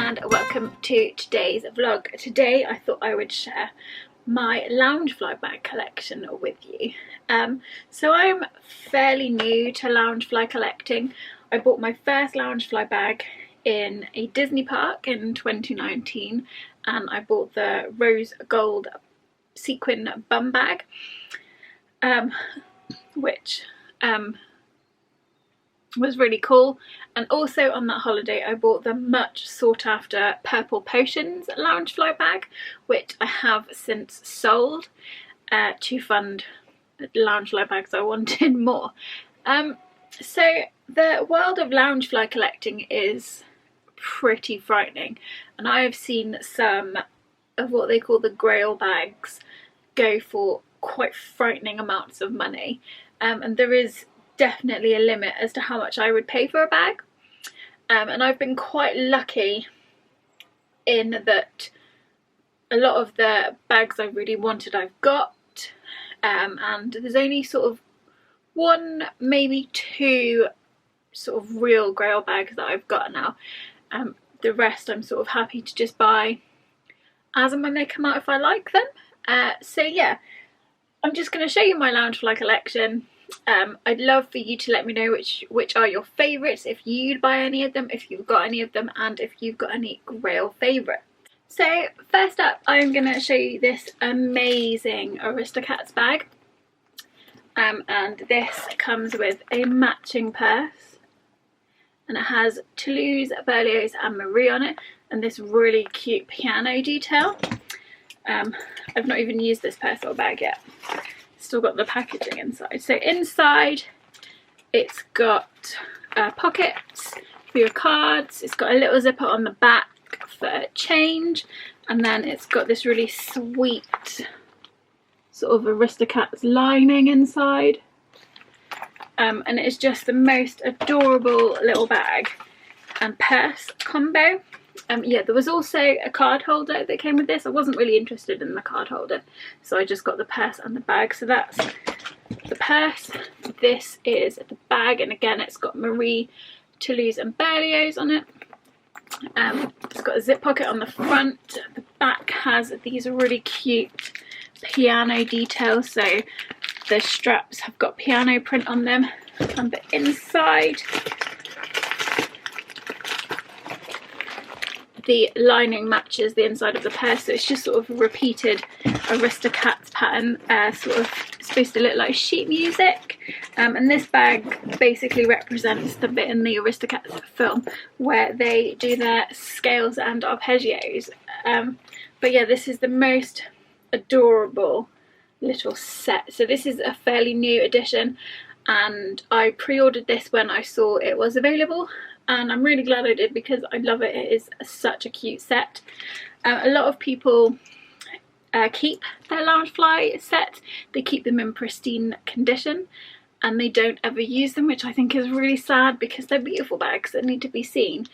and welcome to today's vlog. Today I thought I would share my Loungefly bag collection with you. So I'm fairly new to Loungefly collecting. I bought my first Loungefly bag in a Disney park in 2019 and I bought the rose gold sequin bum bag, which was really cool. And also on that holiday I bought the much sought after Purple Potions Loungefly bag, which I have since sold to fund Loungefly bags I wanted more. So the world of Loungefly collecting is pretty frightening, and I have seen some of what they call the grail bags go for quite frightening amounts of money, and there is definitely a limit as to how much I would pay for a bag, and I've been quite lucky in that a lot of the bags I really wanted I've got, and there's only sort of one, maybe two sort of real grail bags that I've got now. The rest I'm sort of happy to just buy as and when they come out if I like them. So yeah, I'm just going to show you my Loungefly collection. I'd love for you to let me know which are your favourites, if you'd buy any of them, if you've got any of them, and if you've got any grail favourites. So first up, I'm going to show you this amazing Aristocats bag, and this comes with a matching purse, and it has Toulouse, Berlioz and Marie on it, and this really cute piano detail. I've not even used this purse or bag yet. Still got the packaging inside. So inside it's got pockets for your cards, it's got a little zipper on the back for change, and then it's got this really sweet sort of Aristocats lining inside, and it's just the most adorable little bag and purse combo. Yeah, there was also a card holder that came with this. I wasn't really interested in the card holder, so I just got the purse and the bag. So that's the purse, this is the bag, and again it's got Marie, Toulouse and Berlioz on it. It's got a zip pocket on the front. The back has these really cute piano details, so the straps have got piano print on them, and the inside the lining matches the inside of the purse, so it's just sort of a repeated Aristocats pattern, sort of supposed to look like sheet music, and this bag basically represents the bit in the Aristocats film where they do their scales and arpeggios. But yeah, this is the most adorable little set. So this is a fairly new edition, and I pre-ordered this when I saw it was available, and I'm really glad I did because I love it. It is such a cute set. A lot of people keep their Loungefly sets. They keep them in pristine condition and they don't ever use them, which I think is really sad because they're beautiful bags that need to be seen.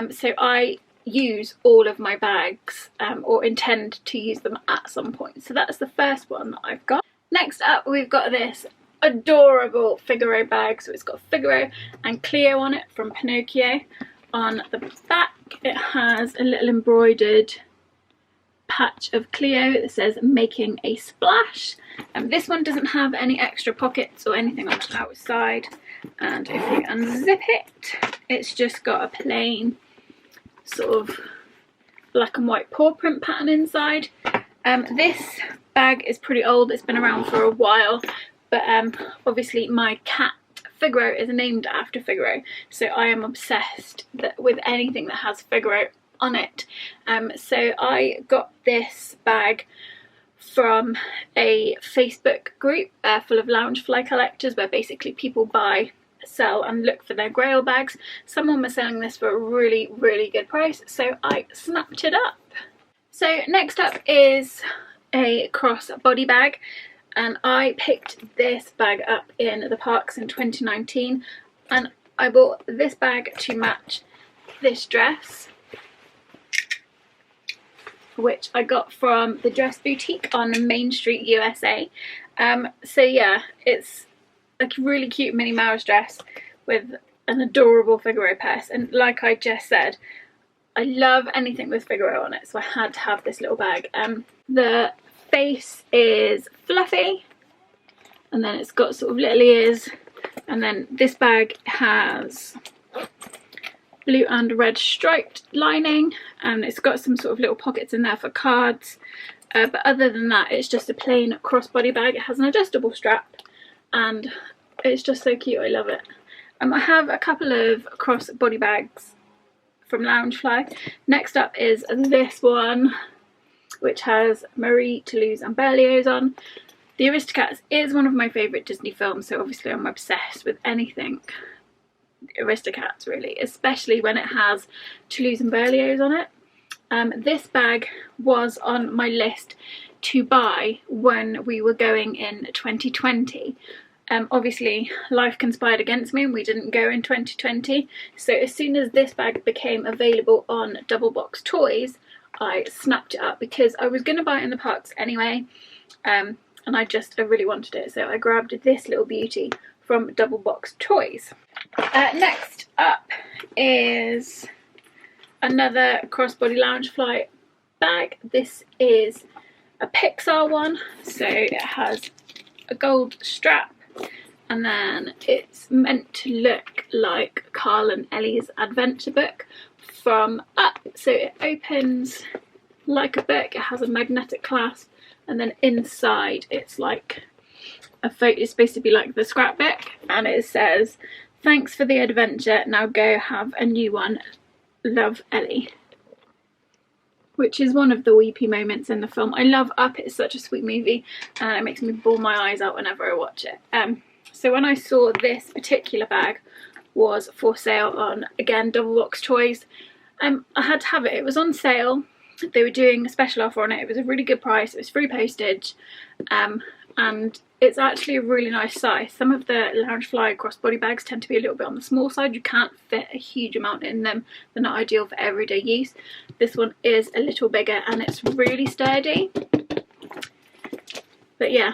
So I use all of my bags, or intend to use them at some point. So that's the first one that I've got. Next up, we've got this adorable Figaro bag. So it's got Figaro and Cleo on it from Pinocchio. On the back it has a little embroidered patch of Cleo that says making a splash, and this one doesn't have any extra pockets or anything on the outside, and if you unzip it, it's just got a plain sort of black and white paw print pattern inside. This bag is pretty old, it's been around for a while, but obviously my cat Figaro is named after Figaro, so I am obsessed with anything that has Figaro on it. So I got this bag from a Facebook group full of Loungefly collectors, where basically people buy, sell and look for their grail bags. Someone was selling this for a really good price, so I snapped it up. So next up is a crossbody bag, and I picked this bag up in the parks in 2019, and I bought this bag to match this dress, which I got from the Dress Boutique on Main Street, USA. So yeah, it's a really cute Minnie Mouse dress with an adorable Figaro purse, and like I just said, I love anything with Figaro on it, so I had to have this little bag. The face is fluffy, and then it's got sort of little ears, and then this bag has blue and red striped lining, and it's got some sort of little pockets in there for cards, but other than that it's just a plain crossbody bag. It has an adjustable strap and it's just so cute. I love it. I have a couple of crossbody bags from Loungefly. Next up is this one, which has Marie, Toulouse and Berlioz on. The Aristocats is one of my favourite Disney films, so obviously I'm obsessed with anything Aristocats really, especially when it has Toulouse and Berlioz on it. This bag was on my list to buy when we were going in 2020. Obviously life conspired against me and we didn't go in 2020, so as soon as this bag became available on Double Box Toys, I snapped it up because I was going to buy it in the parks anyway, and I really wanted it, so I grabbed this little beauty from Double Box Toys. Next up is another Crossbody Loungefly bag. This is a Pixar one, so it has a gold strap, and then it's meant to look like Carl and Ellie's adventure book from Up. So it opens like a book, it has a magnetic clasp, and then inside it's like a photo. It's supposed to be like the scrapbook, and it says, "Thanks for the adventure, now go have a new one, love Ellie," which is one of the weepy moments in the film. I love Up, it's such a sweet movie and it makes me bawl my eyes out whenever I watch it. So when I saw this particular bag was for sale on, again, Double Box Toys, I had to have it. It was on sale, they were doing a special offer on it, it was a really good price, it was free postage, and it's actually a really nice size. Some of the Loungefly crossbody bags tend to be a little bit on the small side, you can't fit a huge amount in them, they're not ideal for everyday use. This one is a little bigger and it's really sturdy. But yeah,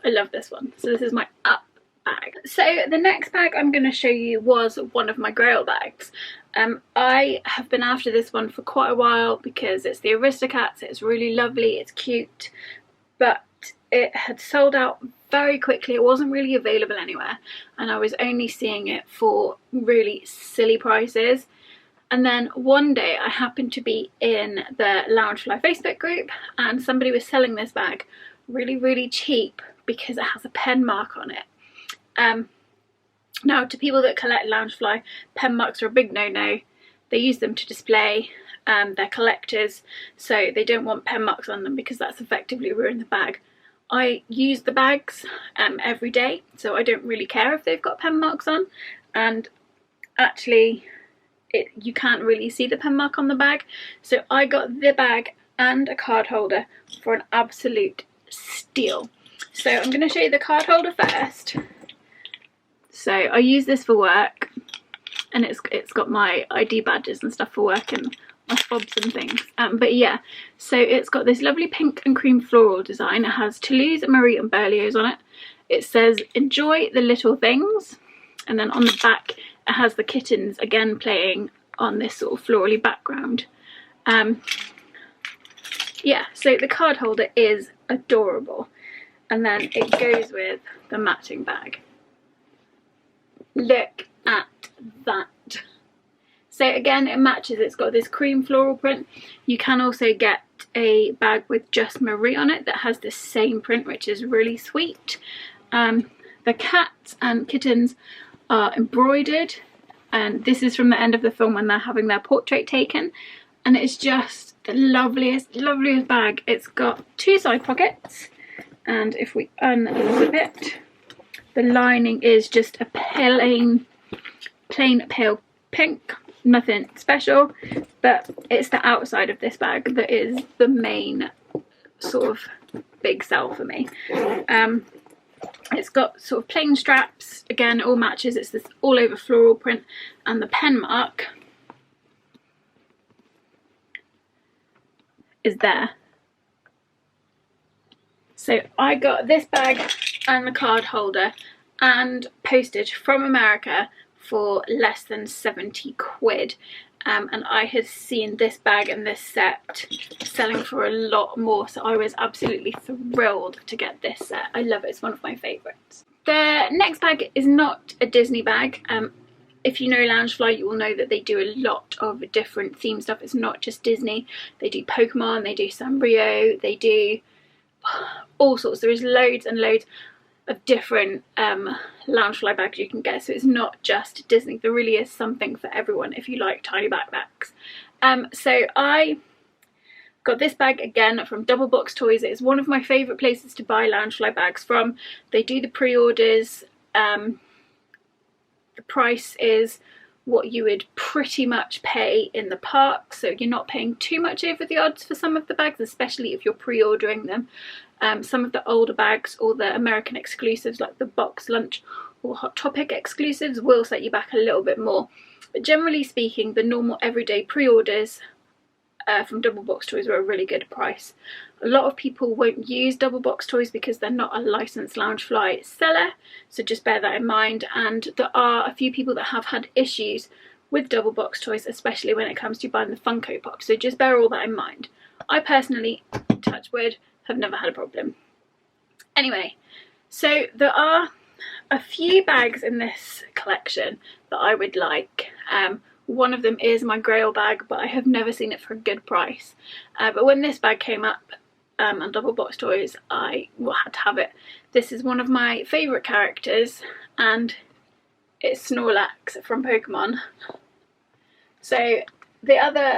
I love this one. So this is my Up bag. So the next bag I'm going to show you was one of my Grail bags. I have been after this one for quite a while because it's the Aristocats, it's really lovely, it's cute, but it had sold out very quickly. It wasn't really available anywhere and I was only seeing it for really silly prices. And then one day I happened to be in the Loungefly Facebook group and somebody was selling this bag really cheap because it has a pen mark on it. Now, to people that collect Loungefly, pen marks are a big no-no. They use them to display, they're collectors, so they don't want pen marks on them because that's effectively ruined the bag. I use the bags every day, so I don't really care if they've got pen marks on, and actually you can't really see the pen mark on the bag, so I got the bag and a card holder for an absolute steal. So I'm going to show you the card holder first. So I use this for work, and it's got my ID badges and stuff for work and my fobs and things. But yeah, so it's got this lovely pink and cream floral design. It has Toulouse, Marie and Berlioz on it. It says, "Enjoy the little things." And then on the back it has the kittens again playing on this sort of florally background. Yeah, so the card holder is adorable. And then it goes with the matching bag. Look at that. So again, it matches, it's got this cream floral print. You can also get a bag with just Marie on it that has the same print, which is really sweet. The cats and kittens are embroidered, and this is from the end of the film when they're having their portrait taken, and it's just the loveliest bag. It's got two side pockets, and if we unzip it, the lining is just a plain pale pink, nothing special, but it's the outside of this bag that is the main sort of big sell for me. It's got sort of plain straps, again it all matches, it's this all over floral print, and the pen mark is there. So I got this bag and the card holder and postage from America for less than 70 quid. and I had seen this bag and this set selling for a lot more, so I was absolutely thrilled to get this set. I love it, it's one of my favourites. The next bag is not a Disney bag. If you know Loungefly, you will know that they do a lot of different theme stuff. It's not just Disney. They do Pokemon, they do Sanrio, they do all sorts. There is loads and loads of different Loungefly bags you can get, so it's not just Disney. There really is something for everyone if you like tiny backpacks. So I got this bag again from Double Box Toys. It's one of my favourite places to buy Loungefly bags from. They do the pre-orders. The price is what you would pretty much pay in the park, so you're not paying too much over the odds for some of the bags, especially if you're pre-ordering them. Some of the older bags or the American exclusives like the Box Lunch or Hot Topic exclusives will set you back a little bit more, but generally speaking the normal everyday pre-orders from Double Box Toys are a really good price. A lot of people won't use Double Box Toys because they're not a licensed Loungefly seller, so just bear that in mind. And there are a few people that have had issues with Double Box Toys, especially when it comes to buying the Funko Pop, so just bear all that in mind. I personally, touch wood, have never had a problem. Anyway, so there are a few bags in this collection that I would like. One of them is my Grail bag, but I have never seen it for a good price. But when this bag came up on Double Box Toys, I had to have it. This is one of my favourite characters, and it's Snorlax from Pokemon. So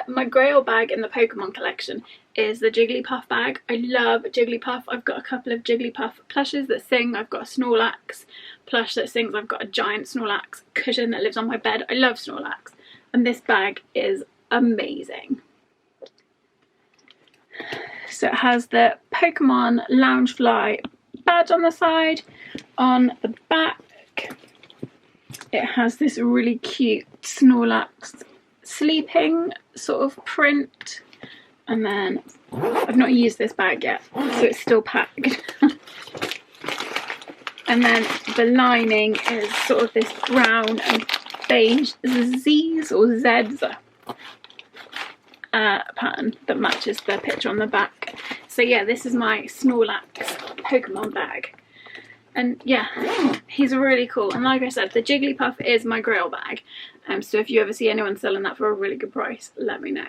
my Grail bag in the Pokemon collection is the Jigglypuff bag. I love Jigglypuff. I've got a couple of Jigglypuff plushes that sing. I've got a Snorlax plush that sings. I've got a giant Snorlax cushion that lives on my bed. I love Snorlax. And this bag is amazing. So it has the Pokemon Loungefly badge on the side. On the back, it has this really cute Snorlax sleeping sort of print. And then, I've not used this bag yet, so it's still packed. And then the lining is sort of this brown and beige Z's or Z's pattern that matches the picture on the back. So yeah, this is my Snorlax Pokemon bag. And yeah, he's really cool. And like I said, the Jigglypuff is my Grail bag. So if you ever see anyone selling that for a really good price, let me know.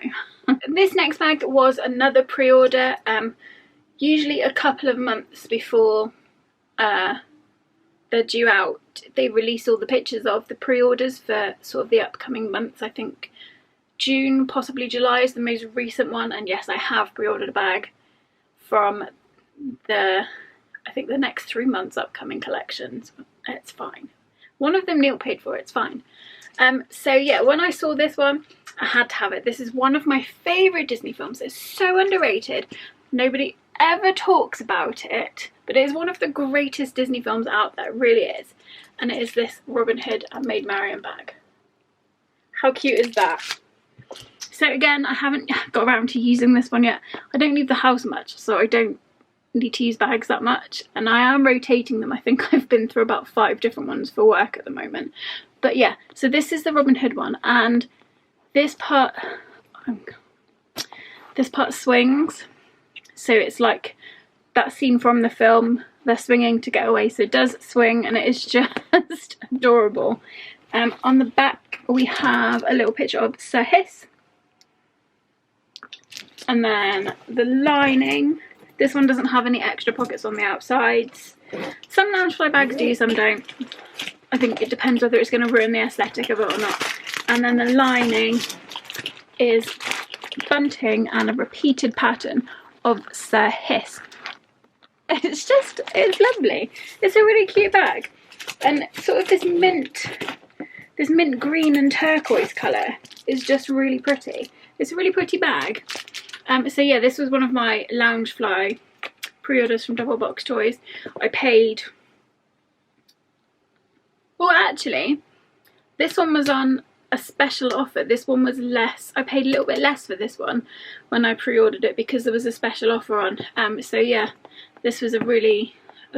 This next bag was another pre-order. Usually a couple of months before they're due out, they release all the pictures of the pre-orders for sort of the upcoming months. I think June, possibly July is the most recent one. And yes, I have pre-ordered a bag from I think the next 3 months upcoming collections. It's fine. One of them Neil paid for, it's fine. So yeah, when I saw this one, I had to have it. This is one of my favourite Disney films. It's so underrated. Nobody ever talks about it, but it is one of the greatest Disney films out there, it really is. And it is this Robin Hood and Maid Marian bag. How cute is that? So again, I haven't got around to using this one yet. I don't leave the house much, so I don't need to use bags that much, and I am rotating them. I think I've been through about 5 different ones for work at the moment. But yeah, so this is the Robin Hood one, and this part swings, so it's like that scene from the film, they're swinging to get away, so it does swing, and it is just adorable. On the back we have a little picture of Sir Hiss, and then the lining. This one doesn't have any extra pockets on the outsides. Some Loungefly bags do, some don't. I think it depends whether it's going to ruin the aesthetic of it or not. And then the lining is bunting and a repeated pattern of Sir Hiss. It's lovely. It's a really cute bag. And sort of this mint green and turquoise colour is just really pretty. It's a really pretty bag. So yeah, this was one of my Loungefly pre-orders from Double Box Toys. I paid... Well, actually, this one was on a special offer. This one was less. I paid a little bit less for this one when I pre-ordered it because there was a special offer on. So yeah, this was a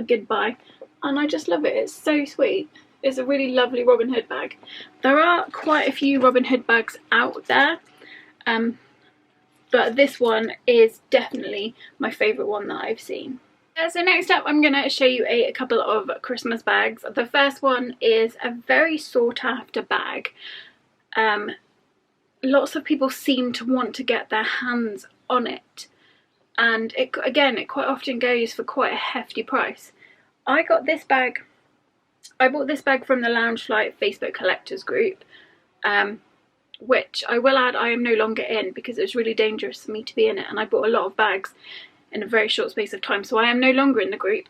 good buy. And I just love it. It's so sweet. It's a really lovely Robin Hood bag. There are quite a few Robin Hood bags out there, but this one is definitely my favourite one that I've seen. So next up I'm going to show you a couple of Christmas bags. The first one is a very sought after bag. Lots of people seem to want to get their hands on it, and it quite often goes for quite a hefty price. I bought this bag from the Loungefly Facebook collectors group, which I will add I am no longer in because it was really dangerous for me to be in it, and I bought a lot of bags in a very short space of time, so I am no longer in the group.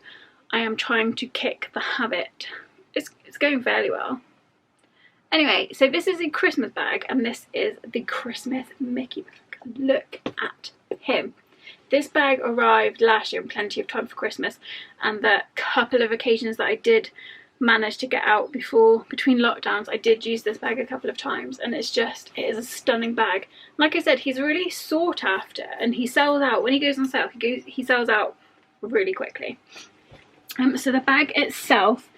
I am trying to kick the habit. It's going fairly well. Anyway, so this is a Christmas bag, and this is the Christmas Mickey bag. Look at him. This bag arrived last year in plenty of time for Christmas, and the couple of occasions that I did manage to get out between lockdowns, I did use this bag a couple of times, and it is a stunning bag. Like I said, he's really sought after, and he sells out when he goes on sale. He sells out really quickly. So the bag itself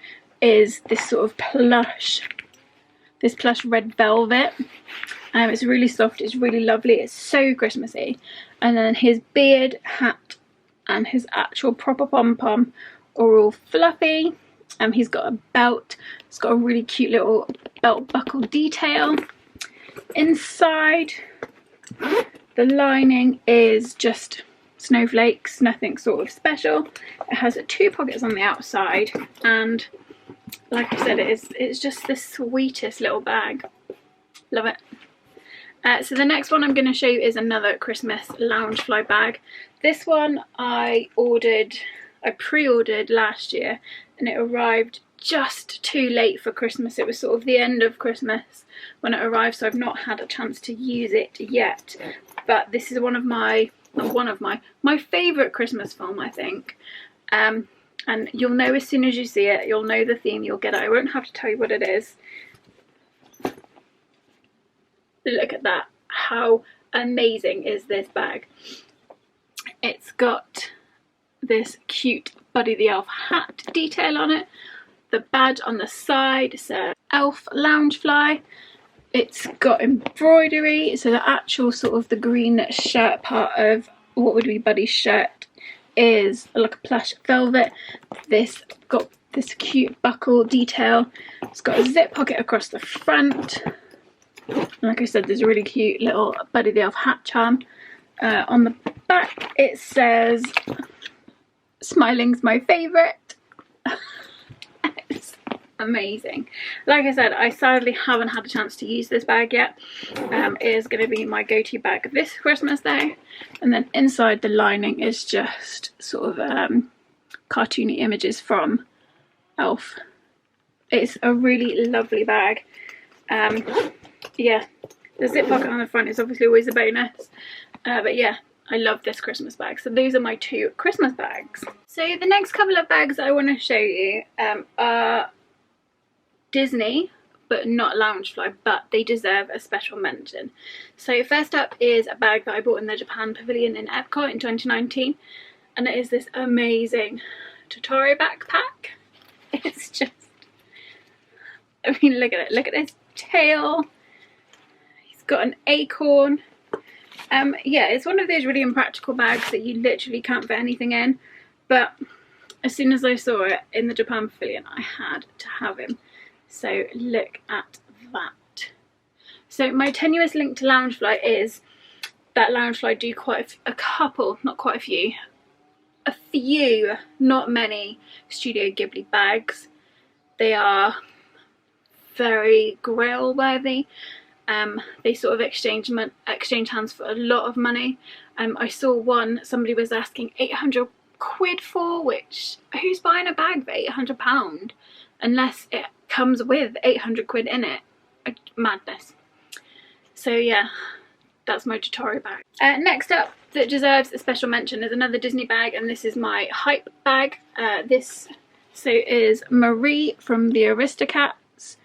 is this sort of plush red velvet. It's really soft, it's really lovely, it's so Christmassy. And then his beard, hat and his actual proper pom-pom are all fluffy. He's got a belt, it's got a really cute little belt buckle detail. Inside, the lining is just snowflakes, nothing sort of special. It has 2 pockets on the outside, and like I said, it's just the sweetest little bag. Love it. So the next one I'm going to show you is another Christmas Loungefly bag. This one I pre-ordered last year, and it arrived just too late for Christmas. It was sort of the end of Christmas when it arrived, so I've not had a chance to use it yet. But this is my favourite Christmas film, I think. And you'll know as soon as you see it, you'll know the theme, you'll get it. I won't have to tell you what it is. Look at that. How amazing is this bag? It's got this cute Buddy the Elf hat detail on it. The badge on the side says Elf Loungefly. It's got embroidery, so the actual sort of the green shirt part of what would be Buddy's shirt is like a plush velvet. This got this cute buckle detail. It's got a zip pocket across the front. Like I said, there's a really cute little Buddy the Elf hat charm. On the back it says "Smiling's my favourite." It's amazing. Like I said, I sadly haven't had a chance to use this bag yet. It is going to be my go-to bag this Christmas though. And then inside, the lining is just sort of cartoony images from Elf. It's a really lovely bag. Yeah, the zip pocket on the front is obviously always a bonus. But yeah, I love this Christmas bag. So those are my 2 Christmas bags. So the next couple of bags I want to show you are Disney, but not Loungefly, but they deserve a special mention. So first up is a bag that I bought in the Japan Pavilion in Epcot in 2019, and it is this amazing Totoro backpack. It's just, I mean, look at it. Look at this tail. He's got an acorn. Yeah, it's one of those really impractical bags that you literally can't fit anything in, but as soon as I saw it in the Japan Pavilion, I had to have him. So look at that. So my tenuous link to Loungefly is that Loungefly do quite a couple, not quite a few, not many Studio Ghibli bags. They are very grail worthy. They sort of exchange hands for a lot of money. I saw one somebody was asking 800 quid for, which who's buying a bag for £800 unless it comes with 800 quid in it? Madness. So yeah, that's my Totoro bag. Next up that deserves a special mention is another Disney bag, and this is my Hype bag. This is Marie from the Aristocats.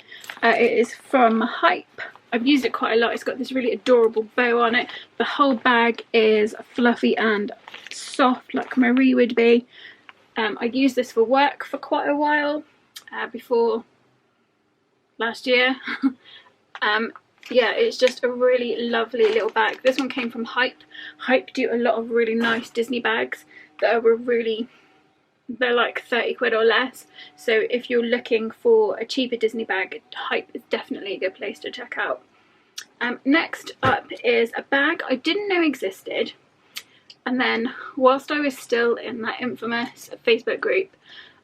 It is from Hype. I've used it quite a lot. It's got this really adorable bow on it. The whole bag is fluffy and soft like Marie would be. I used this for work for quite a while before last year. Yeah, it's just a really lovely little bag. This one came from Hype. Hype do a lot of really nice Disney bags that are really, they're like 30 quid or less. So if you're looking for a cheaper Disney bag, Hype is definitely a good place to check out. Next up is a bag I didn't know existed, and then whilst I was still in that infamous Facebook group,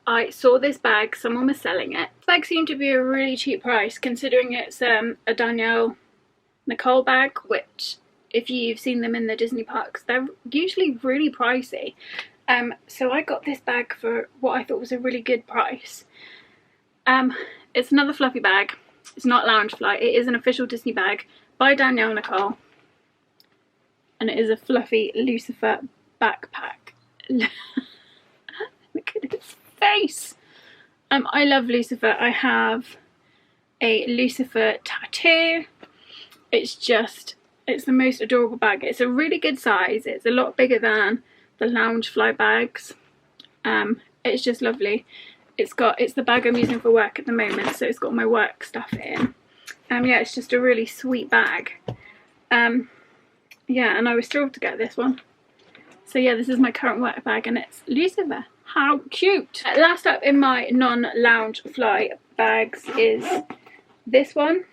I saw this bag, someone was selling it. This bag seemed to be a really cheap price considering it's a Danielle Nicole bag, which if you've seen them in the Disney parks, they're usually really pricey. So I got this bag for what I thought was a really good price. It's another fluffy bag. It's not Loungefly. It is an official Disney bag by Danielle Nicole. And it is a fluffy Lucifer backpack. Look at his face. I love Lucifer. I have a Lucifer tattoo. It's the most adorable bag. It's a really good size. It's a lot bigger than the Loungefly bags. It's just lovely. It's the bag I'm using for work at the moment, so it's got my work stuff in. Yeah, it's just a really sweet bag. Yeah, and I was thrilled to get this one. So yeah, this is my current work bag, and it's Lucifer. How cute! Last up in my non-Loungefly bags is this one.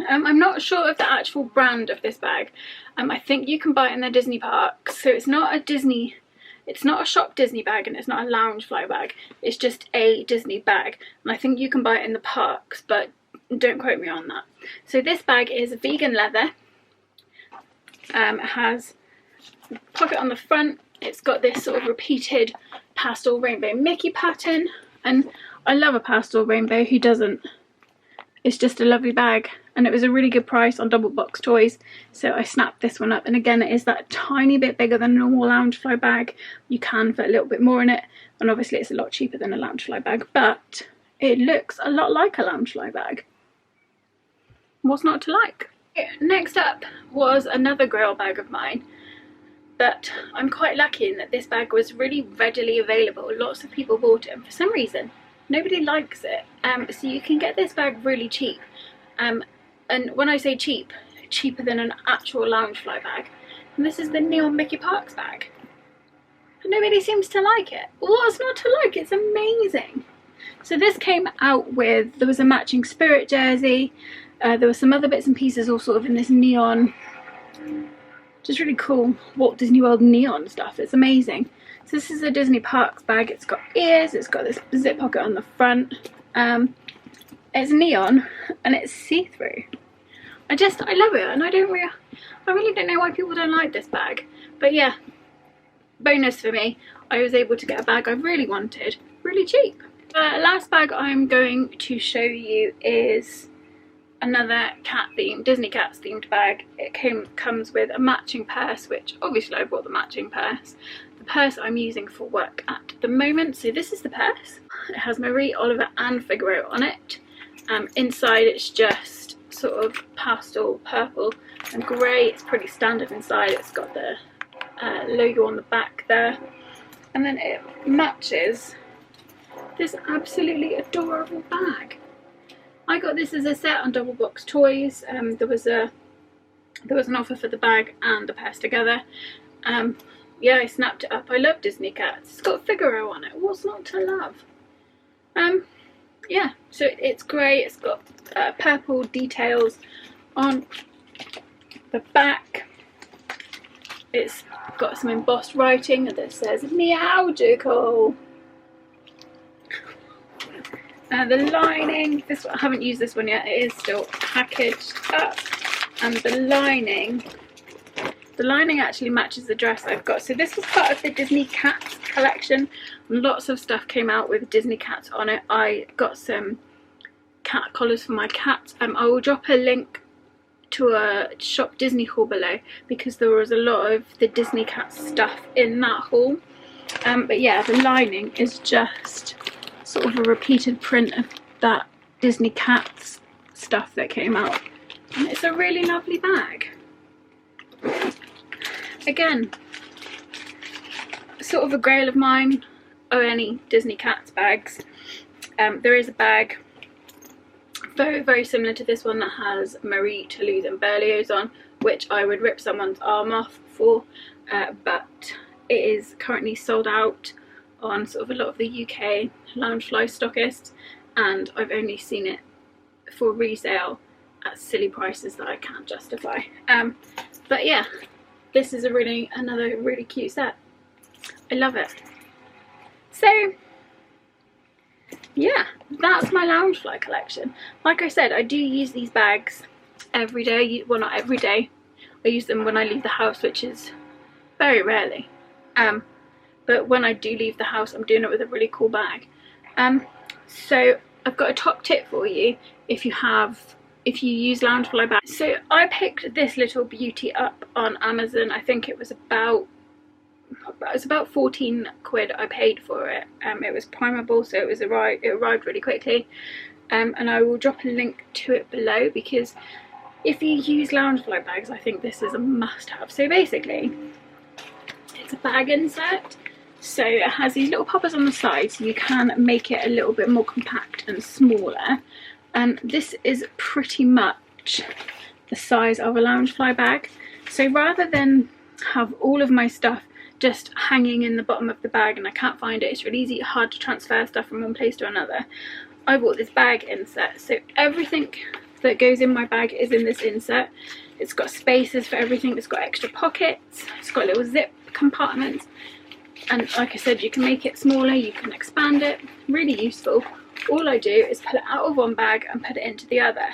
I'm not sure of the actual brand of this bag. I think you can buy it in the Disney parks. So it's not a shop Disney bag, and it's not a Loungefly bag. It's just a Disney bag, and I think you can buy it in the parks, but don't quote me on that. So this bag is vegan leather. It has a pocket on the front. It's got this sort of repeated pastel rainbow Mickey pattern, and I love a pastel rainbow. Who doesn't? It's just a lovely bag, and it was a really good price on Double Box Toys, so I snapped this one up. And again, it is that tiny bit bigger than a normal Loungefly bag. You can fit a little bit more in it, and obviously it's a lot cheaper than a Loungefly bag, but it looks a lot like a Loungefly bag. What's not to like? Next up was another Grail bag of mine, but I'm quite lucky in that this bag was really readily available. Lots of people bought it, and for some reason nobody likes it. So you can get this bag really cheap. And when I say cheap, cheaper than an actual Loungefly bag. And this is the Neon Mickey Parks bag. And nobody seems to like it. What's not to like? It's amazing. So this came out with, there was a matching Spirit jersey. There were some other bits and pieces all sort of in this neon, just really cool Walt Disney World neon stuff. It's amazing. So this is a Disney Parks bag. It's got ears, it's got this zip pocket on the front. It's neon and it's see-through. I love it, and I really don't know why people don't like this bag. But yeah, bonus for me. I was able to get a bag I really wanted, really cheap. The last bag I'm going to show you is another Disney Cats themed bag. It comes with a matching purse, which obviously I bought the matching purse. The purse I'm using for work at the moment. So this is the purse. It has Marie, Oliver and Figaro on it. Inside it's just sort of pastel purple and grey. It's pretty standard inside. It's got the logo on the back there. And then it matches this absolutely adorable bag. I got this as a set on Double Box Toys. There was an offer for the bag and the purse together. Yeah, I snapped it up. I love Disney Cats. It's got Figaro on it. What's not to love? Yeah, so it's grey. It's got purple details on the back. It's got some embossed writing that says Meowdical. The lining, I haven't used this one yet, it is still packaged up, and the lining actually matches the dress I've got. So this was part of the Disney Cats collection. Lots of stuff came out with Disney Cats on it. I got some cat collars for my cats. I will drop a link to a shop Disney haul below, because there was a lot of the Disney Cats stuff in that haul. But yeah, the lining is just sort of a repeated print of that Disney Cats stuff that came out, and it's a really lovely bag. Again, sort of a grail of mine are any Disney Cats bags. There is a bag very, very similar to this one that has Marie, Toulouse and Berlioz on, which I would rip someone's arm off for, but it is currently sold out on sort of a lot of the UK Loungefly stockists, and I've only seen it for resale at silly prices that I can't justify. But yeah, this is another really cute set. I love it. So yeah, that's my Loungefly collection. Like I said, I do use these bags every day. Well, not every day. I use them when I leave the house, which is very rarely. But when I do leave the house, I'm doing it with a really cool bag. So I've got a top tip for you if you use Loungefly bags. So I picked this little beauty up on Amazon. I think it was about 14 quid I paid for it. It was primable, so it arrived really quickly. And I will drop a link to it below, because if you use Loungefly bags, I think this is a must-have. So basically, it's a bag insert. So it has these little poppers on the side, so you can make it a little bit more compact and smaller. This is pretty much the size of a Loungefly bag. So rather than have all of my stuff just hanging in the bottom of the bag and I can't find it, it's really hard to transfer stuff from one place to another, I bought this bag insert. So everything that goes in my bag is in this insert. It's got spaces for everything, it's got extra pockets, it's got little zip compartments, and like I said, you can make it smaller, you can expand it, really useful. All I do is pull it out of one bag and put it into the other.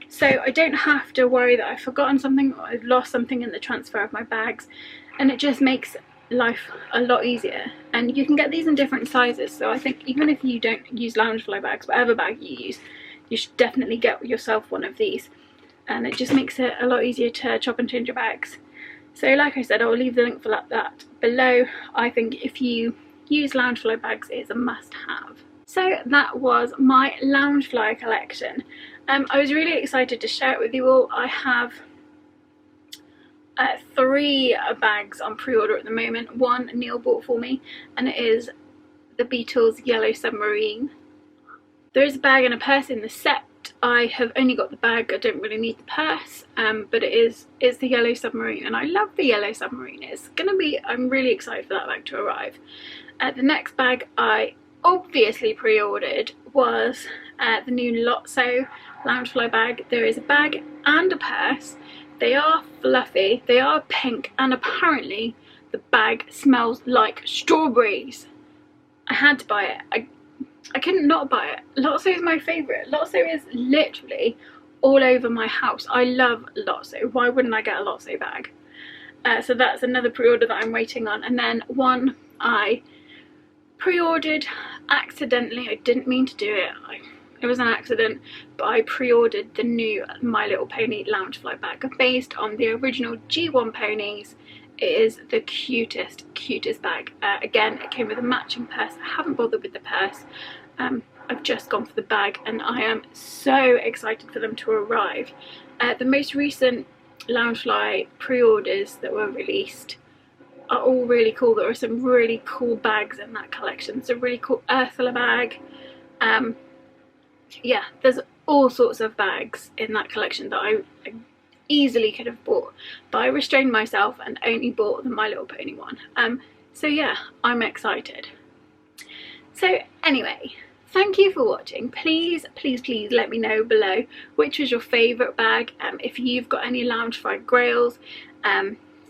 So I don't have to worry that I've forgotten something or I've lost something in the transfer of my bags, and it just makes life a lot easier. And you can get these in different sizes, so I think even if you don't use Loungefly bags, whatever bag you use, you should definitely get yourself one of these, and it just makes it a lot easier to chop and change your bags. So like I said, I'll leave the link for that below. I think if you use Loungefly bags, it's a must-have. So that was my Loungefly collection. I was really excited to share it with you all. I have 3 bags on pre-order at the moment. One Neil bought for me, and it is the Beatles Yellow Submarine. There is a bag and a purse in the set. I have only got the bag, I don't really need the purse, but it's the Yellow Submarine, and I love the Yellow Submarine. I'm really excited for that bag to arrive. The next bag I obviously pre-ordered was the new Lotso Loungefly bag. There is a bag and a purse. They are fluffy, they are pink, and apparently the bag smells like strawberries. I had to buy it. I couldn't not buy it. Lotso is my favourite. Lotso is literally all over my house. I love Lotso. Why wouldn't I get a Lotso bag? So that's another pre-order that I'm waiting on. And then one I pre-ordered accidentally. I didn't mean to do it. It was an accident, but I pre-ordered the new My Little Pony Loungefly bag based on the original G1 ponies. It is the cutest bag. Again, it came with a matching purse. I haven't bothered with the purse. I've just gone for the bag, and I am so excited for them to arrive. The most recent Loungefly pre-orders that were released are all really cool. There are some really cool bags in that collection. It's a really cool Ursula bag. Yeah, there's all sorts of bags in that collection that I easily could have bought, but I restrained myself and only bought the My Little Pony one. So yeah, I'm excited. So anyway, thank you for watching. Please let me know below which was your favourite bag. If you've got any Loungefly grails,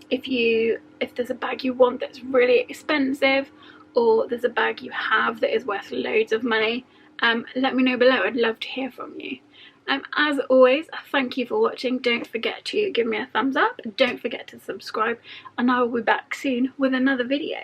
if there's a bag you want that's really expensive, or there's a bag you have that is worth loads of money, let me know below. I'd love to hear from you. As always, thank you for watching. Don't forget to give me a thumbs up, don't forget to subscribe, and I will be back soon with another video.